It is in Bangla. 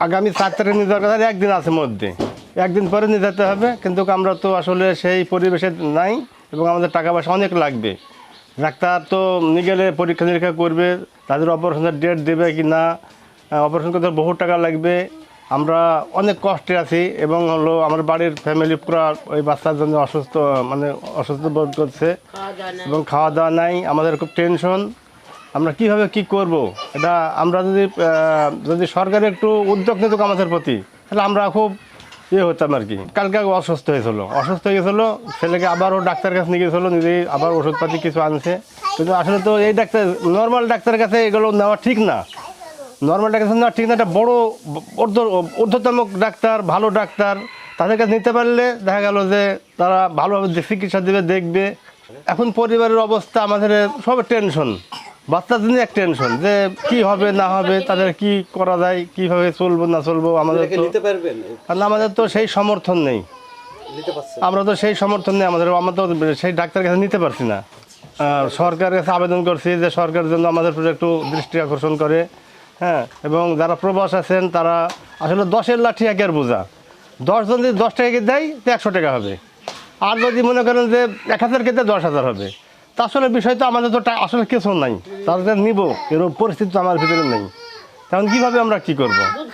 আগামী 4 তারিখ নিয়ে যাওয়ার কথা, একদিন আছে মধ্যে, একদিন পরে নিয়ে যেতে হবে। কিন্তু আমরা তো আসলে সেই পরিবেশে নাই এবং আমাদের টাকা পয়সা অনেক লাগবে। ডাক্তার তো নিয়ে গেলে পরীক্ষা নিরীক্ষা করবে, তাদের অপারেশনের ডেট দেবে কি না, অপারেশন করতে বহু টাকা লাগবে। আমরা অনেক কষ্টে আছি এবং হলো আমার বাড়ির ফ্যামিলি পুরো ওই বাচ্চার জন্য অসুস্থ, মানে অসুস্থ বোধ করছে এবং খাওয়া দাওয়া নাই। আমাদের খুব টেনশন, আমরা কিভাবে কি করব। এটা আমরা যদি সরকার একটু উদ্যোগ নিত আমাদের প্রতি, তাহলে আমরা খুব হতাম আর কি। কালকে অসুস্থ হয়ে গেছিলো, ছেলেকে আবারও ডাক্তার কাছে নিয়ে গেছিলো, নিজেই আবার ওষুধপাতি কিছু আনছে। কিন্তু আসলে তো এই ডাক্তার, নর্মাল ডাক্তারের কাছে এগুলো নেওয়া ঠিক না। নর্মাল ডাক্তার নেওয়া ঠিক না, একটা বড়ো ঊর্ধ্বতম ডাক্তার, ভালো ডাক্তার, তাদের কাছে নিতে পারলে দেখা গেল যে তারা ভালোভাবে চিকিৎসা দেবে, দেখবে। এখন পরিবারের অবস্থা আমাদের সব টেনশন, বাচ্চার জন্য এক টেনশন যে কি হবে না হবে, তাদের কি করা যায়, কিভাবে চলবো না চলবো। আমাদের তো সেই সমর্থন নেই, আমরা তো সেই সমর্থন নেই আমাদের তো সেই ডাক্তারের কাছে নিতে পারছি না। সরকারের কাছে আবেদন করছি যে সরকারের জন্য আমাদের প্রতি একটু দৃষ্টি আকর্ষণ করে, হ্যাঁ। এবং যারা প্রবাস আছেন তারা আসলে 10-এর লাঠি একের বোঝা, 10 জন যদি 10 টাকা দেয় তো 100 টাকা হবে, আর যদি মনে করেন যে 1000 কেটে 10,000 হবে। তা আসলে বিষয় তো আমাদের তো আসলে কিছু নাই, তাদের নিব এরকম পরিস্থিতি তো আমার ভিতরে নেই। তখন কীভাবে আমরা কী করব।